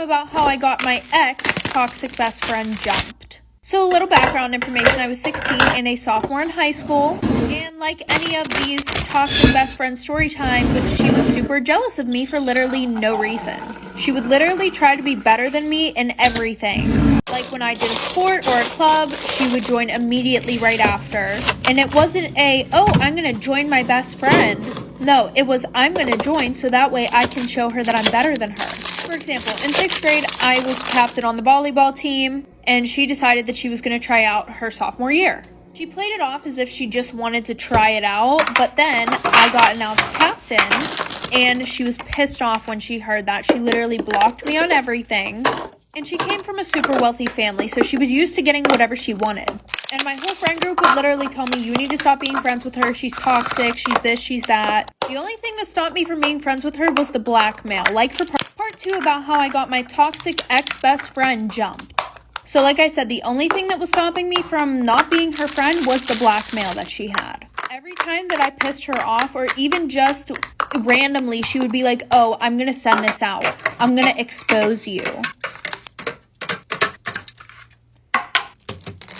about how I got my ex-toxic best friend jumped. So a little background information, I was 16 and a sophomore in high school, and like any of these toxic best friend story time, but she was super jealous of me for literally no reason. She would literally try to be better than me in everything. Like when I did a sport or a club, she would join immediately right after. And it wasn't oh, I'm gonna join my best friend. No, it was, I'm gonna join so that way I can show her that I'm better than her. For example, in 6th grade, I was captain on the volleyball team, and she decided that she was going to try out her sophomore year. She played it off as if she just wanted to try it out, but then I got announced captain, and she was pissed off when she heard that. She literally blocked me on everything, and she came from a super wealthy family, so she was used to getting whatever she wanted. And my whole friend group would literally tell me, you need to stop being friends with her, she's toxic, she's this, she's that. The only thing that stopped me from being friends with her was the blackmail. Like for part 2 about how I got my toxic ex-best friend jumped. So like I said, the only thing that was stopping me from not being her friend was the blackmail that she had. Every time that I pissed her off, or even just randomly, she would be like, oh, I'm gonna send this out. I'm gonna expose you.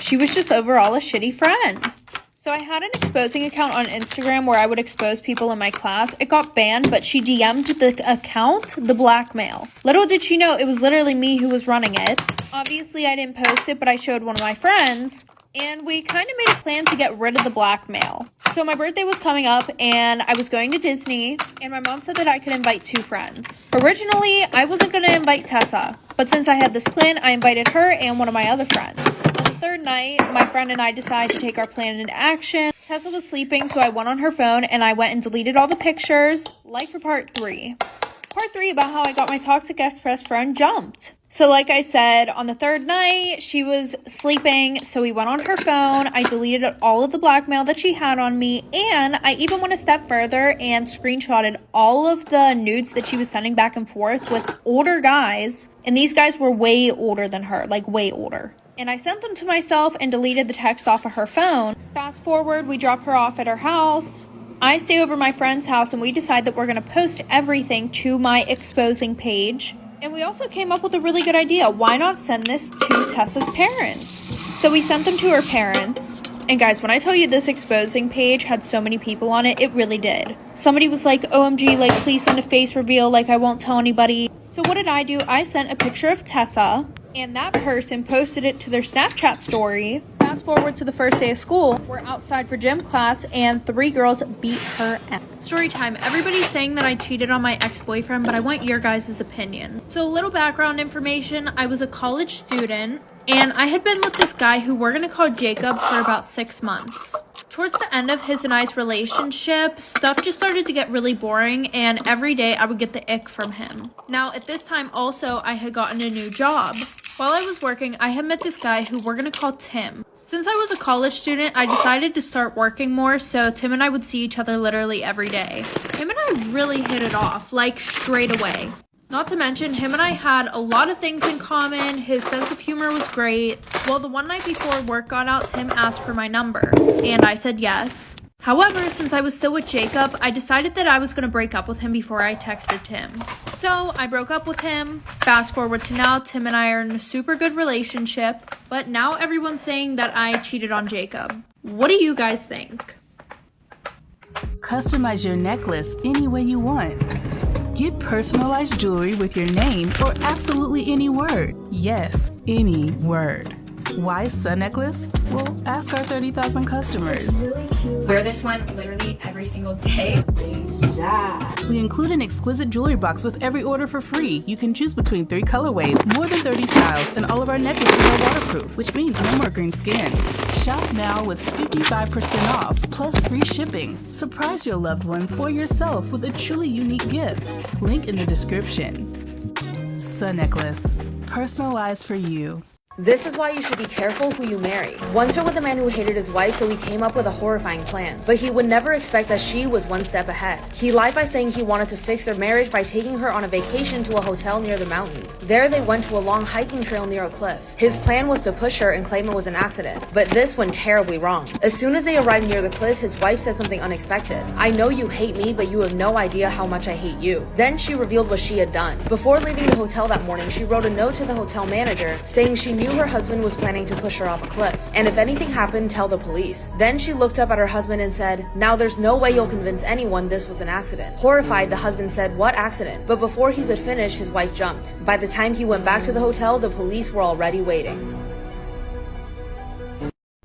She was just overall a shitty friend. So I had an exposing account on Instagram where I would expose people in my class. It got banned, but she DM'd the account the blackmail. Little did she know it was literally me who was running it. Obviously, I didn't post it, but I showed one of my friends, and we kind of made a plan to get rid of the blackmail. So my birthday was coming up, and I was going to Disney, and my mom said that I could invite 2 friends. Originally, I wasn't going to invite Tessa, but since I had this plan, I invited her and one of my other friends. Third night, my friend and I decided to take our plan into action. Tessa was sleeping, so I went on her phone and I went and deleted all the pictures, like for part 3. Part 3 about how I got my toxic ex-best friend jumped. So like I said, on the 3rd night, she was sleeping, so we went on her phone. I deleted all of the blackmail that she had on me, and I even went a step further and screenshotted all of the nudes that she was sending back and forth with older guys, and these guys were way older than her, like way older. And I sent them to myself and deleted the text off of her phone. Fast forward, we drop her off at her house. I stay over my friend's house and we decide that we're going to post everything to my exposing page. And we also came up with a really good idea. Why not send this to Tessa's parents? So we sent them to her parents. And guys, when I tell you this exposing page had so many people on it, it really did. Somebody was like, OMG, like please send a face reveal, like I won't tell anybody. So what did I do? I sent a picture of Tessa, and that person posted it to their Snapchat story. Fast forward to the first day of school, we're outside for gym class and 3 girls beat her up. Story time. Everybody's saying that I cheated on my ex-boyfriend, but I want your guys' opinion. So a little background information. I was a college student and I had been with this guy who we're gonna call Jacob for about 6 months. Towards the end of his and I's relationship, stuff just started to get really boring, and every day I would get the ick from him. Now, at this time also, I had gotten a new job. While I was working, I had met this guy who we're gonna call Tim. Since I was a college student, I decided to start working more, so Tim and I would see each other literally every day. Him and I really hit it off, like straight away. Not to mention, him and I had a lot of things in common. His sense of humor was great. Well, the one night before work got out, Tim asked for my number, and I said yes. However, since I was still with Jacob, I decided that I was going to break up with him before I texted Tim. So I broke up with him. Fast forward to now, Tim and I are in a super good relationship, but now everyone's saying that I cheated on Jacob. What do you guys think? Customize your necklace any way you want. Get personalized jewelry with your name or absolutely any word. Yes, any word. Why Sun Necklace? Well, ask our 30,000 customers. It's really cute. Wear this one literally every single day. We include an exquisite jewelry box with every order for free. You can choose between 3 colorways, more than 30 styles, and all of our necklaces are waterproof, which means no more green skin. Shop now with 55% off, plus free shipping. Surprise your loved ones or yourself with a truly unique gift. Link in the description. Sun Necklace, personalized for you. This is why you should be careful who you marry. Once there was a man who hated his wife, so he came up with a horrifying plan. But he would never expect that she was one step ahead. He lied by saying he wanted to fix their marriage by taking her on a vacation to a hotel near the mountains. There they went to a long hiking trail near a cliff. His plan was to push her and claim it was an accident. But this went terribly wrong. As soon as they arrived near the cliff, his wife said something unexpected. "I know you hate me, but you have no idea how much I hate you." Then she revealed what she had done. Before leaving the hotel that morning, she wrote a note to the hotel manager saying she knew her husband was planning to push her off a cliff, and if anything happened, tell the police. Then she looked up at her husband and said, "Now there's no way you'll convince anyone this was an accident." Horrified, the husband said, "What accident?" But before he could finish, his wife jumped. By the time he went back to the hotel, the police were already waiting.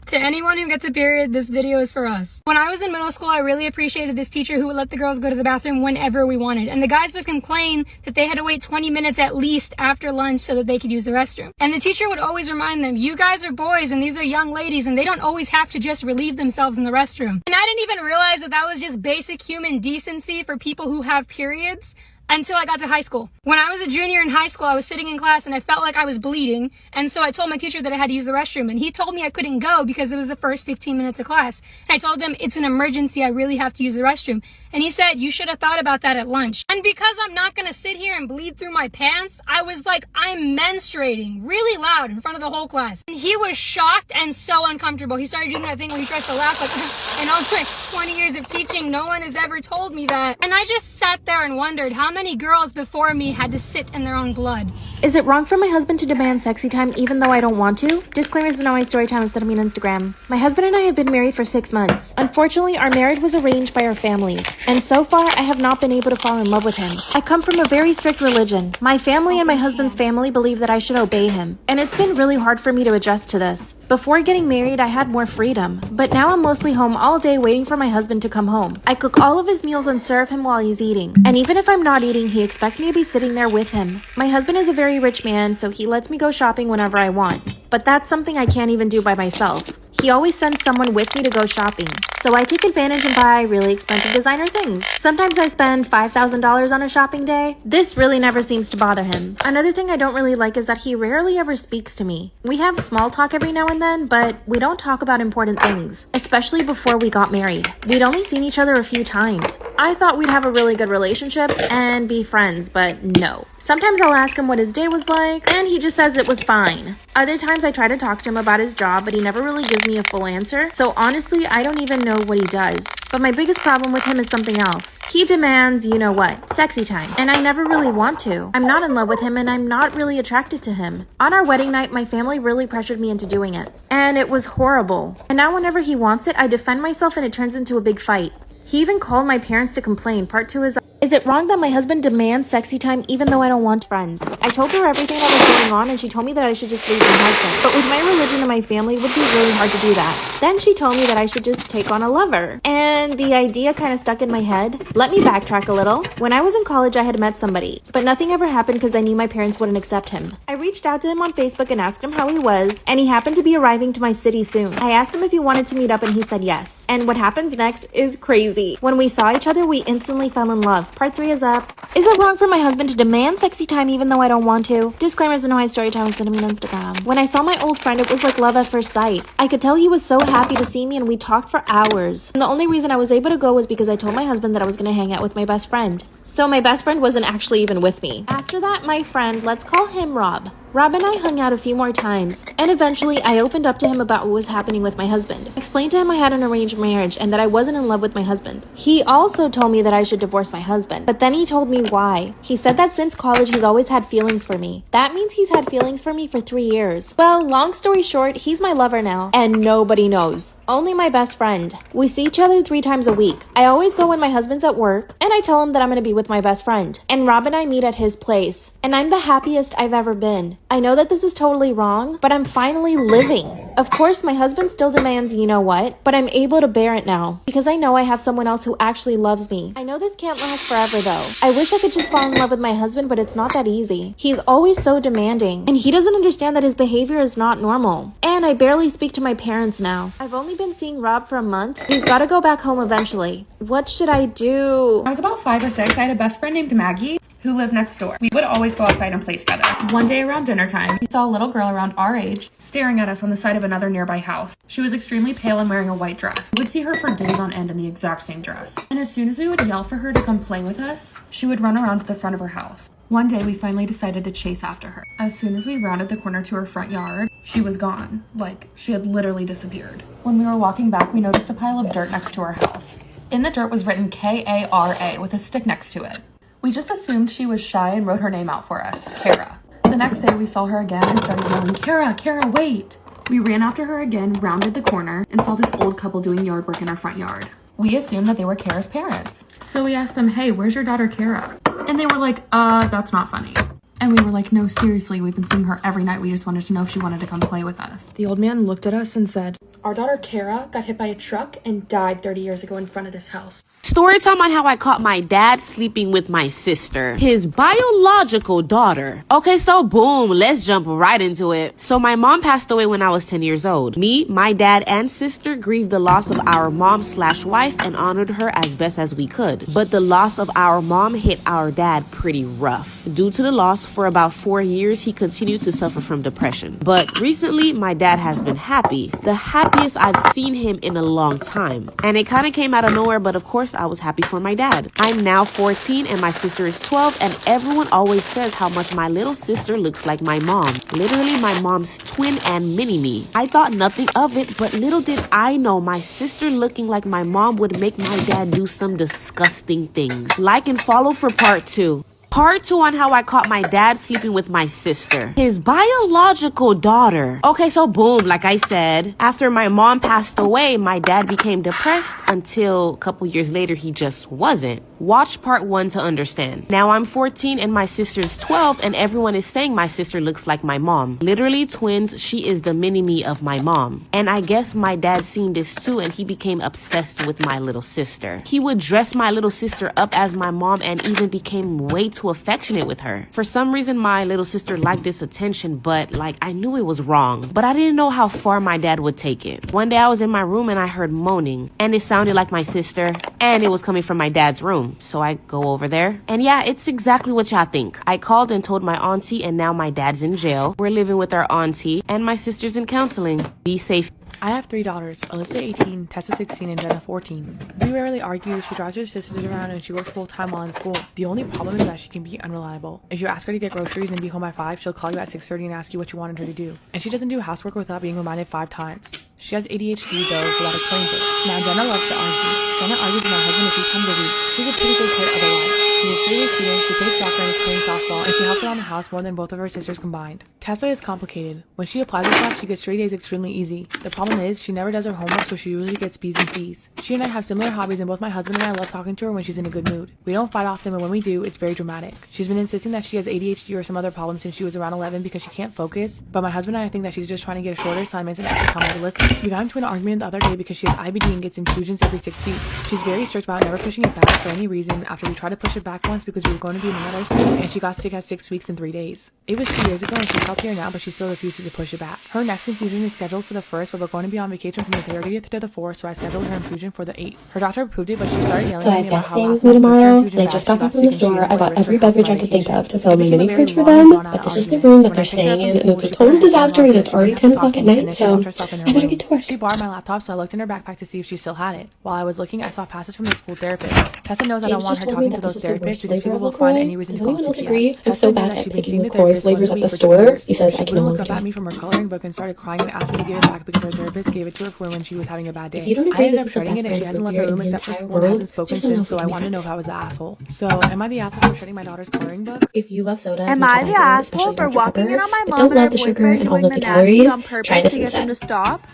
To anyone who gets a period, this video is for us. When I was in middle school, I really appreciated this teacher who would let the girls go to the bathroom whenever we wanted. And the guys would complain that they had to wait 20 minutes at least after lunch so that they could use the restroom. And the teacher would always remind them, you guys are boys and these are young ladies and they don't always have to just relieve themselves in the restroom. And I didn't even realize that that was just basic human decency for people who have periods until I got to high school. When I was a junior in high school, I was sitting in class and I felt like I was bleeding. And so I told my teacher that I had to use the restroom. And he told me I couldn't go because it was the first 15 minutes of class. And I told him, it's an emergency. I really have to use the restroom. And he said, you should have thought about that at lunch. And because I'm not going to sit here and bleed through my pants, I was like, I'm menstruating really loud in front of the whole class. And he was shocked and so uncomfortable. He started doing that thing where he tries to laugh like, in all my 20 years of teaching, no one has ever told me that. And I just sat there and wondered how many girls before me had to sit in their own blood. Is it wrong for my husband to demand sexy time even though I don't want to? Disclaimers is not my story time instead of me on Instagram. My husband and I have been married for 6 months. Unfortunately, our marriage was arranged by our families. And so far, I have not been able to fall in love with him. I come from a very strict religion. My family and my husband's family believe that I should obey him. And it's been really hard for me to adjust to this. Before getting married, I had more freedom. But now I'm mostly home all day waiting for my husband to come home. I cook all of his meals and serve him while he's eating. And even if I'm not eating, he expects me to be sitting there with him. My husband is a very rich man, so he lets me go shopping whenever I want. But that's something I can't even do by myself. He always sends someone with me to go shopping, so I take advantage and buy really expensive designer things. Sometimes I spend $5,000 on a shopping day. This really never seems to bother him. Another thing I don't really like is that he rarely ever speaks to me. We have small talk every now and then, but we don't talk about important things, especially before we got married. We'd only seen each other a few times. I thought we'd have a really good relationship and be friends, but no. Sometimes I'll ask him what his day was like, and he just says it was fine. Other times I try to talk to him about his job, but he never really gives me a full answer. So honestly, I don't even know what he does. But my biggest problem with him is something else. He demands, you know what, sexy time. And I never really want to. I'm not in love with him and I'm not really attracted to him. On our wedding night, my family really pressured me into doing it. And it was horrible. And now whenever he wants it, I defend myself and it turns into a big fight. He even called my parents to complain. Part 2 is it wrong that my husband demands sexy time even though I don't want friends? I told her everything that was going on and she told me that I should just leave my husband. But with my religion and my family, it would be really hard to do that. Then she told me that I should just take on a lover. And the idea kind of stuck in my head. Let me backtrack a little. When I was in college, I had met somebody, but nothing ever happened because I knew my parents wouldn't accept him. I reached out to him on Facebook and asked him how he was, and he happened to be arriving to my city soon. I asked him if he wanted to meet up and he said yes. And what happens next is crazy. When we saw each other, we instantly fell in love. Part 3 is up. Is it wrong for my husband to demand sexy time even though I don't want to? Disclaimers in my story time is gonna be on Instagram. When I saw my old friend, it was like love at first sight. I could tell he was so happy to see me and we talked for hours. And the only reason I was able to go was because I told my husband that I was gonna hang out with my best friend. So my best friend wasn't actually even with me. After that, my friend, let's call him Rob. Rob and I hung out a few more times, and eventually I opened up to him about what was happening with my husband. Explained to him I had an arranged marriage and that I wasn't in love with my husband. He also told me that I should divorce my husband, but then he told me why. He said that since college he's always had feelings for me. That means he's had feelings for me for 3 years. Well, long story short, he's my lover now, and nobody knows. Only my best friend. We see each other 3 times a week. I always go when my husband's at work, and I tell him that I'm gonna be with my best friend. And Rob and I meet at his place, and I'm the happiest I've ever been. I know that this is totally wrong, but I'm finally living. Of course, my husband still demands you know what, but I'm able to bear it now because I know I have someone else who actually loves me. I know this can't last forever though. I wish I could just fall in love with my husband, but it's not that easy. He's always so demanding, and he doesn't understand that his behavior is not normal. And I barely speak to my parents now. I've only been seeing Rob for a month. He's got to go back home eventually. What should I do? I was about 5 or 6. I had a best friend named Maggie who lived next door. We would always go outside and play together. One day around dinner time, we saw a little girl around our age staring at us on the side of another nearby house. She was extremely pale and wearing a white dress. We would see her for days on end in the exact same dress. And as soon as we would yell for her to come play with us, she would run around to the front of her house. One day, we finally decided to chase after her. As soon as we rounded the corner to her front yard, she was gone. Like, she had literally disappeared. When we were walking back, we noticed a pile of dirt next to our house. In the dirt was written K-A-R-A with a stick next to it. We just assumed she was shy and wrote her name out for us, Kara. The next day, we saw her again and started yelling, Kara, Kara, wait! We ran after her again, rounded the corner, and saw this old couple doing yard work in our front yard. We assumed that they were Kara's parents. So we asked them, hey, where's your daughter Kara? And they were like, that's not funny. And we were like, no, seriously, we've been seeing her every night. We just wanted to know if she wanted to come play with us. The old man looked at us and said, our daughter Kara got hit by a truck and died 30 years ago in front of this house. Story time on how I caught my dad sleeping with my sister, his biological daughter. Okay, so boom, let's jump right into it. So my mom passed away when I was 10 years old. Me, my dad, and sister grieved the loss of our mom/wife and honored her as best as we could. But the loss of our mom hit our dad pretty rough. Due to the loss, for about 4 years, he continued to suffer from depression. But recently, my dad has been happy. The happiest I've seen him in a long time. And it kind of came out of nowhere, but of course, I was happy for my dad. I'm now 14 and my sister is 12, and everyone always says how much my little sister looks like my mom. Literally my mom's twin and mini-me. I thought nothing of it, but little did I know my sister looking like my mom would make my dad do some disgusting things. Like and follow for part 2. Part 2 on how I caught my dad sleeping with my sister, his biological daughter. Okay, so boom, like I said, after my mom passed away, my dad became depressed until a couple years later, he just wasn't. Watch part 1 to understand. Now I'm 14 and my sister's 12 and everyone is saying my sister looks like my mom. Literally twins, she is the mini-me of my mom. And I guess my dad seen this too and he became obsessed with my little sister. He would dress my little sister up as my mom and even became way too affectionate with her. For some reason, my little sister liked this attention, but like I knew it was wrong. But I didn't know how far my dad would take it. One day I was in my room and I heard moaning and it sounded like my sister and it was coming from my dad's room. So I go over there and yeah, it's exactly what y'all think. I called and told my auntie and now my dad's in jail. We're living with our auntie and my sister's in counseling. Be safe. I have 3 daughters, Alyssa 18, Tessa 16, and Jenna 14. We rarely argue. She drives her sisters around and she works full-time while in school. The only problem is that she can be unreliable. If you ask her to get groceries and be home by 5, she'll call you at 6:30 and ask you what you wanted her to do. And she doesn't do housework without being reminded 5 times. She has ADHD though, so that explains it. Now Jenna loves to argue. Jenna argues with my husband a few times a week. She's a pretty good kid otherwise. She's a straight A student, she plays soccer and is playing softball, and she helps around the house more than both of her sisters combined. Tessa is complicated. When she applies herself, she gets straight A's extremely easy. The problem is, she never does her homework, so she usually gets B's and C's. She and I have similar hobbies, and both my husband and I love talking to her when she's in a good mood. We don't fight often, but when we do, it's very dramatic. She's been insisting that she has ADHD or some other problem since she was around 11 because she can't focus, but my husband and I think that she's just trying to get shorter assignments and actually come out to listen. We got into an argument the other day because she has IBD and gets infusions every 6 weeks. She's very strict about never pushing it back for any reason after we tried to push it back once because we were going to be in another school and she got sick at 6 weeks and 3 days. It was 2 years ago and she's healthier now, but she still refuses to push it back. Her next infusion is scheduled for the 1st, but we're going to be on vacation from the 30th to the 4th, so I scheduled her infusion for the 8th. Her doctor approved it, but she started yelling at me about how last month tomorrow, and I just got back from the store. I bought every beverage I could think of to fill a mini fridge for them, but this is the room that they're staying in, and it's a total disaster, and it's already 10 o'clock at night, so I gotta get to work. She borrowed my laptop, so I looked in her backpack to see if she still had it. While I was looking, I saw passes from the school therapist. Tessa knows I don't want her talking to those therapists because people will find any reason to call CPS. I'm so bad at picking the LaCroix flavors at the store. He says I can only look up at me from her coloring book and started crying and asked me to give it back because her therapist gave it to her for when she was having a bad day. I ended up shredding it and she hasn't left her room except for school and hasn't spoken since, so I want to know if I was the asshole. So, am I the asshole for shredding my daughter's coloring book? If you love soda, am I the asshole for walking in on my mom and her boyfriend doing the nasty on purpose to get them to stop?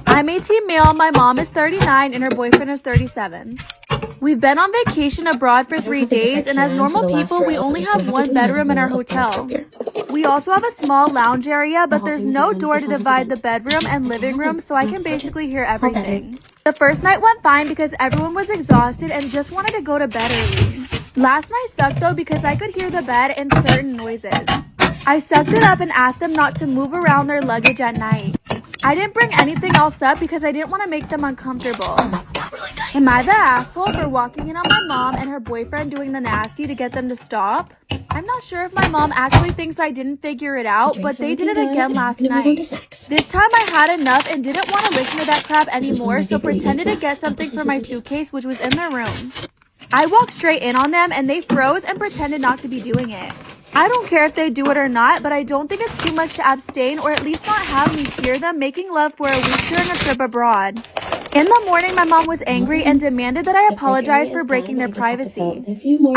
I'm 18 male, my mom is 39, and her boyfriend is 37. We've been on vacation abroad for 3 days, and as normal people, we only have 1 bedroom in our hotel. We also have a small lounge area, but there's no door to divide the bedroom and living room, so I can basically hear everything. The first night went fine because everyone was exhausted and just wanted to go to bed early. Last night sucked though because I could hear the bed and certain noises. I sucked it up and asked them not to move around their luggage at night. I didn't bring anything else up because I didn't want to make them uncomfortable. Am I the asshole for walking in on my mom and her boyfriend doing the nasty to get them to stop? I'm not sure if my mom actually thinks I didn't figure it out, but they did it again last night. This time I had enough and didn't want to listen to that crap anymore, so pretended to get something from my suitcase, which was in their room. I walked straight in on them and they froze and pretended not to be doing it. I don't care if they do it or not, but I don't think it's too much to abstain or at least not have me hear them making love for a week during a trip abroad. In the morning, my mom was angry and demanded that I apologize for breaking their privacy.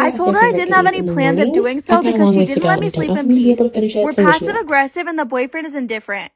I told her I didn't have any plans of doing so because she didn't let me sleep in peace. We're passive aggressive and the boyfriend is indifferent.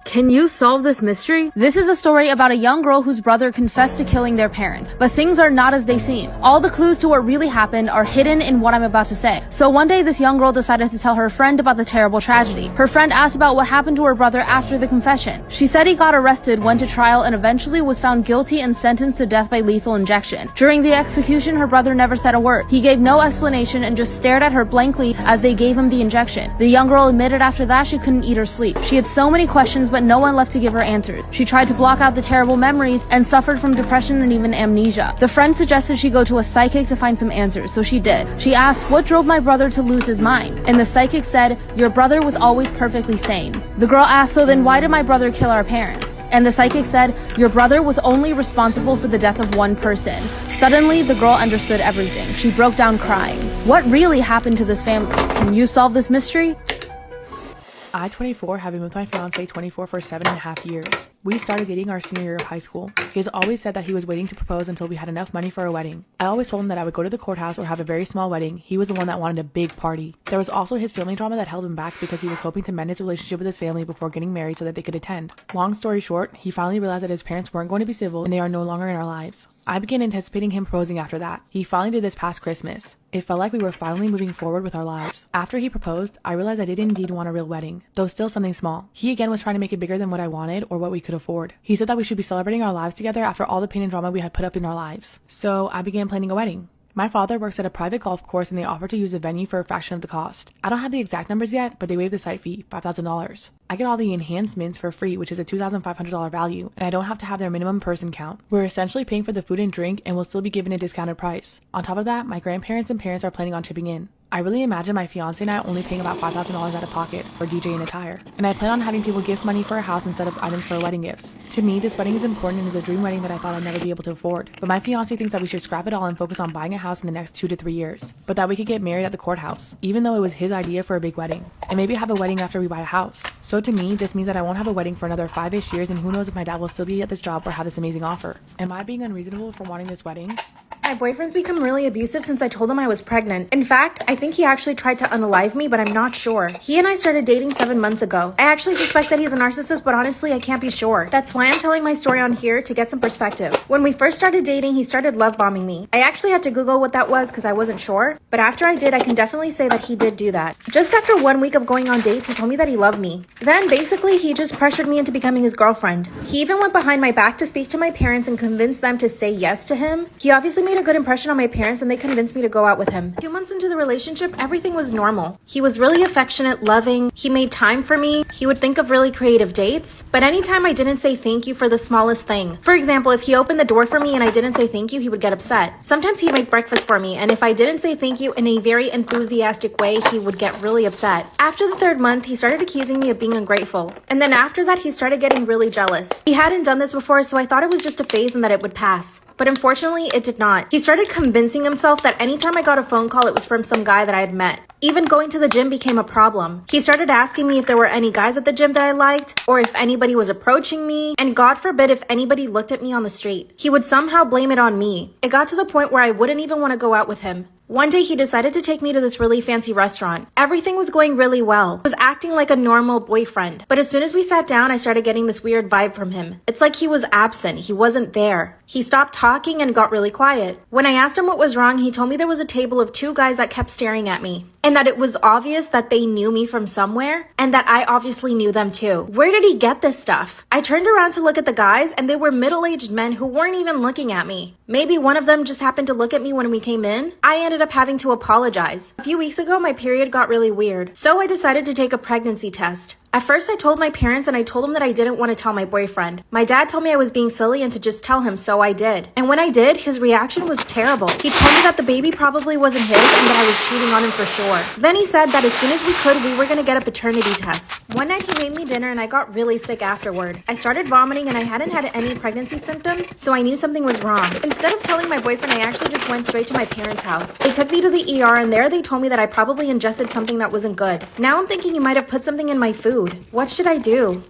Can you solve this mystery? This is a story about a young girl whose brother confessed to killing their parents, but things are not as they seem. All the clues to what really happened are hidden in what I'm about to say. So one day, this young girl decided to tell her friend about the terrible tragedy. Her friend asked about what happened to her brother after the confession. She said he got arrested, went to trial, and eventually was found guilty and sentenced to death by lethal injection. During the execution, her brother never said a word. He gave no explanation and just stared at her blankly as they gave him the injection. The young girl admitted after that she couldn't eat or sleep. She had so many questions, but no one left to give her answers. She tried to block out the terrible memories and suffered from depression and even amnesia. The friend suggested she go to a psychic to find some answers, so she did. She asked, "What drove my brother to lose his mind?" And the psychic said, "Your brother was always perfectly sane." The girl asked, "So then why did my brother kill our parents?" And the psychic said, "Your brother was only responsible for the death of one person." Suddenly, the girl understood everything. She broke down crying. What really happened to this family? Can you solve this mystery? I, 24, have been with my fiance, 24, for 7.5 years. We started dating our senior year of high school. He has always said that he was waiting to propose until we had enough money for a wedding. I always told him that I would go to the courthouse or have a very small wedding. He was the one that wanted a big party. There was also his family drama that held him back because he was hoping to mend his relationship with his family before getting married so that they could attend. Long story short, he finally realized that his parents weren't going to be civil and they are no longer in our lives. I began anticipating him proposing after that. He finally did this past Christmas. It felt like we were finally moving forward with our lives. After he proposed, I realized I did indeed want a real wedding, though still something small. He again was trying to make it bigger than what I wanted or what we could afford. He said that we should be celebrating our lives together after all the pain and drama we had put up in our lives. So I began planning a wedding. My father works at a private golf course and they offered to use a venue for a fraction of the cost. I don't have the exact numbers yet, but they waived the site fee, $5,000. I get all the enhancements for free, which is a $2,500 value, and I don't have to have their minimum person count. We're essentially paying for the food and drink and will still be given a discounted price. On top of that, my grandparents and parents are planning on chipping in. I really imagine my fiance and I only paying about $5,000 out of pocket for DJ and attire. And I plan on having people gift money for a house instead of items for wedding gifts. To me, this wedding is important and is a dream wedding that I thought I'd never be able to afford. But my fiance thinks that we should scrap it all and focus on buying a house in the next 2 to 3 years. But that we could get married at the courthouse, even though it was his idea for a big wedding. And maybe have a wedding after we buy a house. So to me, this means that I won't have a wedding for another 5-ish years, and who knows if my dad will still be at this job or have this amazing offer. Am I being unreasonable for wanting this wedding? My boyfriend's become really abusive since I told him I was pregnant. In fact, I think he actually tried to unalive me, but I'm not sure. He and I started dating 7 months ago. I actually suspect that he's a narcissist, but honestly, I can't be sure. That's why I'm telling my story on here to get some perspective. When we first started dating, he started love bombing me. I actually had to Google what that was because I wasn't sure, but after I did, I can definitely say that he did do that. Just after 1 week of going on dates, he told me that he loved me. Then basically, he just pressured me into becoming his girlfriend. He even went behind my back to speak to my parents and convince them to say yes to him. He obviously made a good impression on my parents and they convinced me to go out with him. 2 months into the relationship, everything was normal. He was really affectionate, loving. He made time for me. He would think of really creative dates. But anytime I didn't say thank you for the smallest thing. For example, if he opened the door for me and I didn't say thank you, he would get upset. Sometimes he'd make breakfast for me, and if I didn't say thank you in a very enthusiastic way, he would get really upset. After the 3rd month, he started accusing me of being ungrateful. And then after that, he started getting really jealous. He hadn't done this before, so I thought it was just a phase and that it would pass. But unfortunately, it did not. He started convincing himself that anytime I got a phone call, it was from some guy that I had met. Even going to the gym became a problem. He started asking me if there were any guys at the gym that I liked, or if anybody was approaching me, and God forbid if anybody looked at me on the street. He would somehow blame it on me. It got to the point where I wouldn't even want to go out with him. One day he decided to take me to this really fancy restaurant. Everything was going really well. He was acting like a normal boyfriend. But as soon as we sat down, I started getting this weird vibe from him. It's like he was absent. He wasn't there. He stopped talking and got really quiet. When I asked him what was wrong, he told me there was a table of 2 guys that kept staring at me. And that it was obvious that they knew me from somewhere, and that I obviously knew them too. Where did he get this stuff? I turned around to look at the guys, and they were middle-aged men who weren't even looking at me. Maybe one of them just happened to look at me when we came in. I ended up having to apologize. A few weeks ago, my period got really weird, so I decided to take a pregnancy test. At first, I told my parents and I told them that I didn't want to tell my boyfriend. My dad told me I was being silly and to just tell him, so I did. And when I did, his reaction was terrible. He told me that the baby probably wasn't his and that I was cheating on him for sure. Then he said that as soon as we could, we were going to get a paternity test. One night he made me dinner and I got really sick afterward. I started vomiting and I hadn't had any pregnancy symptoms, so I knew something was wrong. Instead of telling my boyfriend, I actually just went straight to my parents' house. They took me to the ER and there they told me that I probably ingested something that wasn't good. Now I'm thinking he might have put something in my food. What should I do?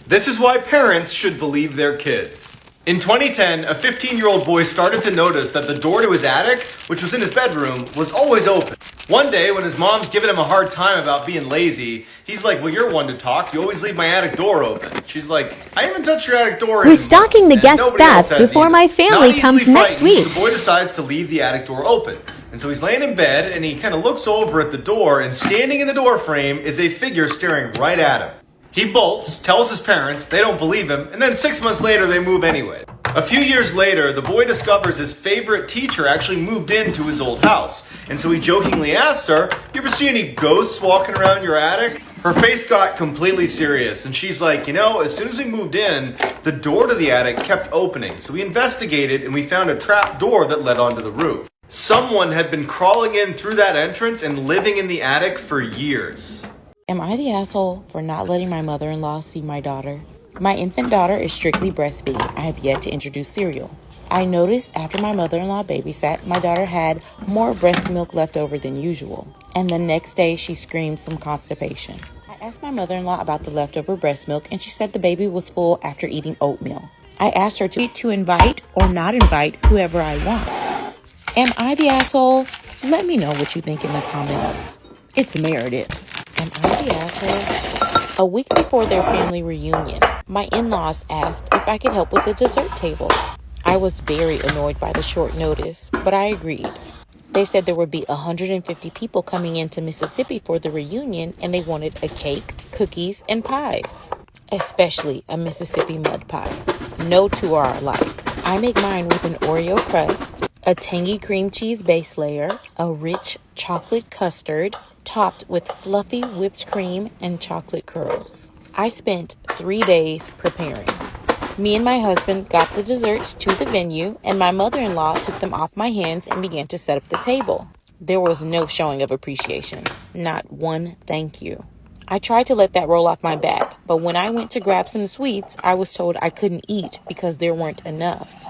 This is why parents should believe their kids. In 2010, a 15-year-old boy started to notice that the door to his attic, which was in his bedroom, was always open. One day, when his mom's giving him a hard time about being lazy, he's like, well, you're one to talk. You always leave my attic door open. She's like, I haven't touched your attic door in We're stocking the months, guest and nobody else bath has before either. my family Not comes easily next frightened, week. The boy decides to leave the attic door open. And so he's laying in bed, and he kind of looks over at the door, and standing in the door frame is a figure staring right at him. He bolts, tells his parents, they don't believe him, and then 6 months later they move anyway. A few years later, the boy discovers his favorite teacher actually moved into his old house. And so he jokingly asks her, you ever see any ghosts walking around your attic? Her face got completely serious, and she's like, you know, as soon as we moved in, the door to the attic kept opening. So we investigated, and we found a trap door that led onto the roof. Someone had been crawling in through that entrance and living in the attic for years. Am I the asshole for not letting my mother-in-law see my daughter? My infant daughter is strictly breastfeeding. I have yet to introduce cereal. I noticed after my mother-in-law babysat, my daughter had more breast milk left over than usual. And the next day, she screamed from constipation. I asked my mother-in-law about the leftover breast milk, and she said the baby was full after eating oatmeal. I asked her to invite or not invite whoever I want. Am I the asshole? Let me know what you think in the comments. It's Meredith. Am I the asshole? A week before their family reunion, my in-laws asked if I could help with the dessert table. I was very annoyed by the short notice, but I agreed. They said there would be 150 people coming into Mississippi for the reunion, and they wanted a cake, cookies, and pies. Especially a Mississippi mud pie. No two are alike. I make mine with an Oreo crust, a tangy cream cheese base layer, a rich chocolate custard, topped with fluffy whipped cream and chocolate curls. I spent 3 days preparing. Me and my husband got the desserts to the venue, and my mother-in-law took them off my hands and began to set up the table. There was no showing of appreciation. Not one thank you. I tried to let that roll off my back, but when I went to grab some sweets, I was told I couldn't eat because there weren't enough.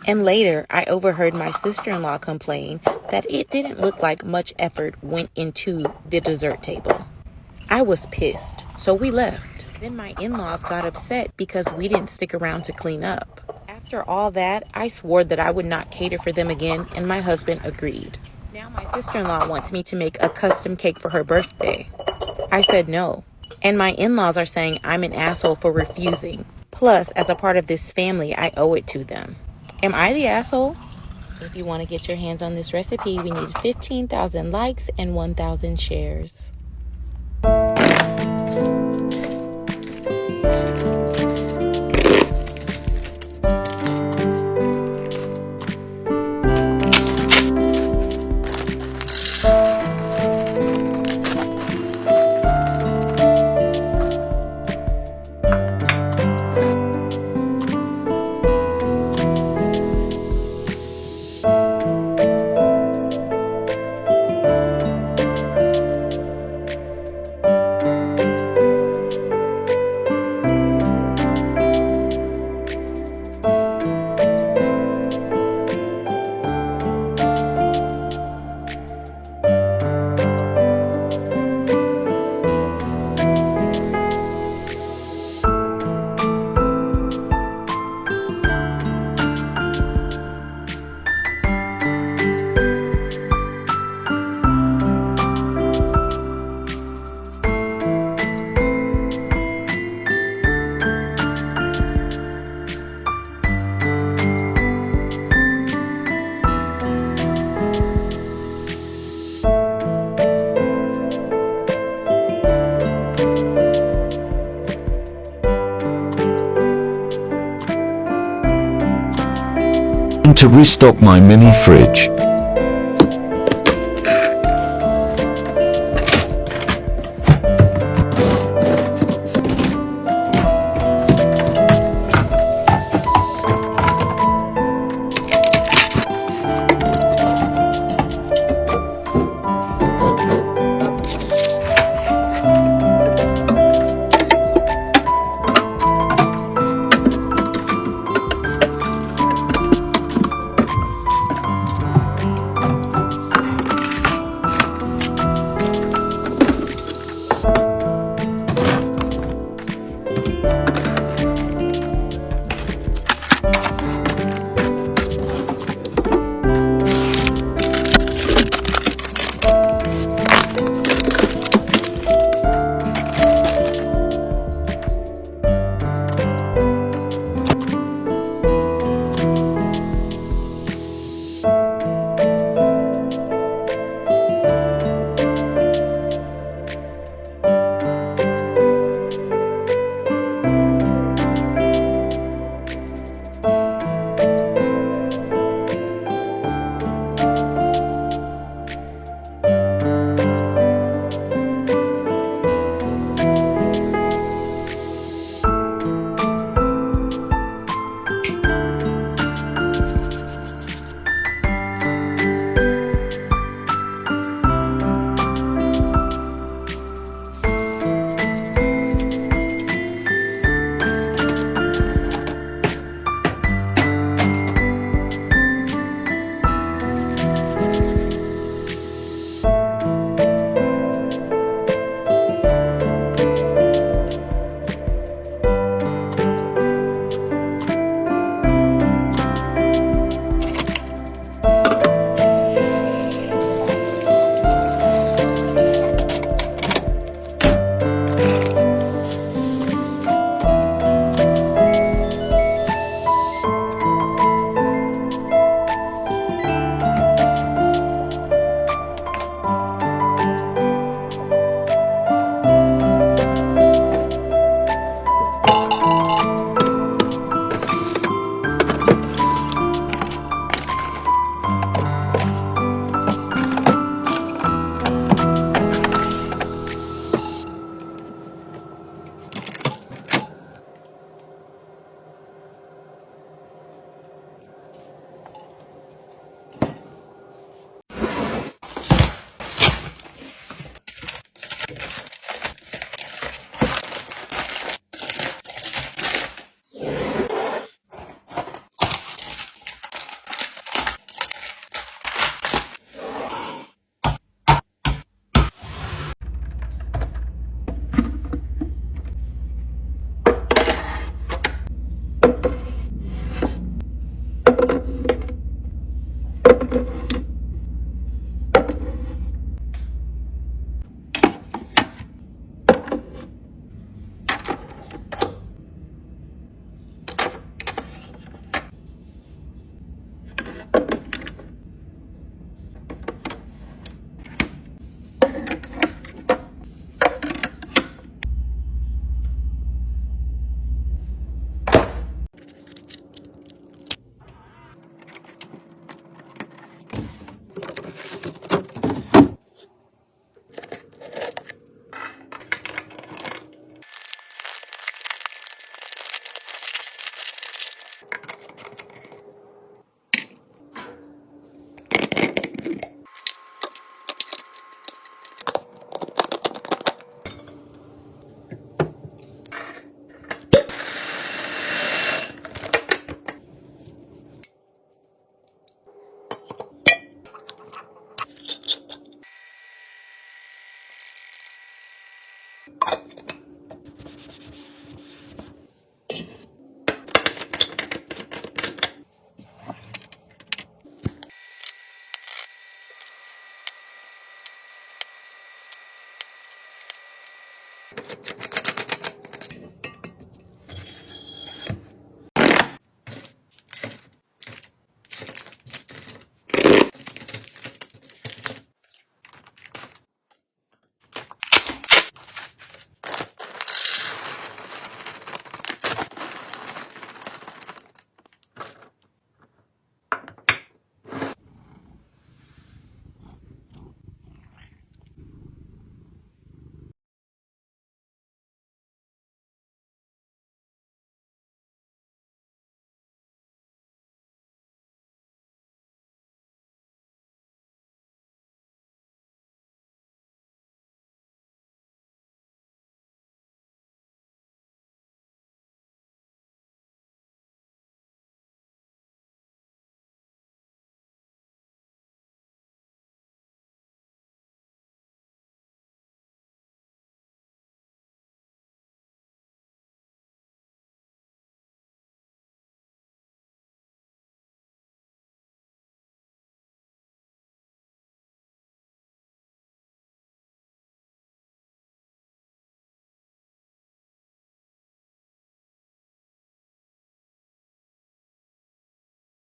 And later, I overheard my sister-in-law complain that it didn't look like much effort went into the dessert table. I was pissed, so we left. Then my in-laws got upset because we didn't stick around to clean up. After all that, I swore that I would not cater for them again, and my husband agreed. Now my sister-in-law wants me to make a custom cake for her birthday. I said no, and my in-laws are saying I'm an asshole for refusing. Plus, as a part of this family, I owe it to them. Am I the asshole? If you want to get your hands on this recipe, we need 15,000 likes and 1,000 shares. To restock my mini fridge.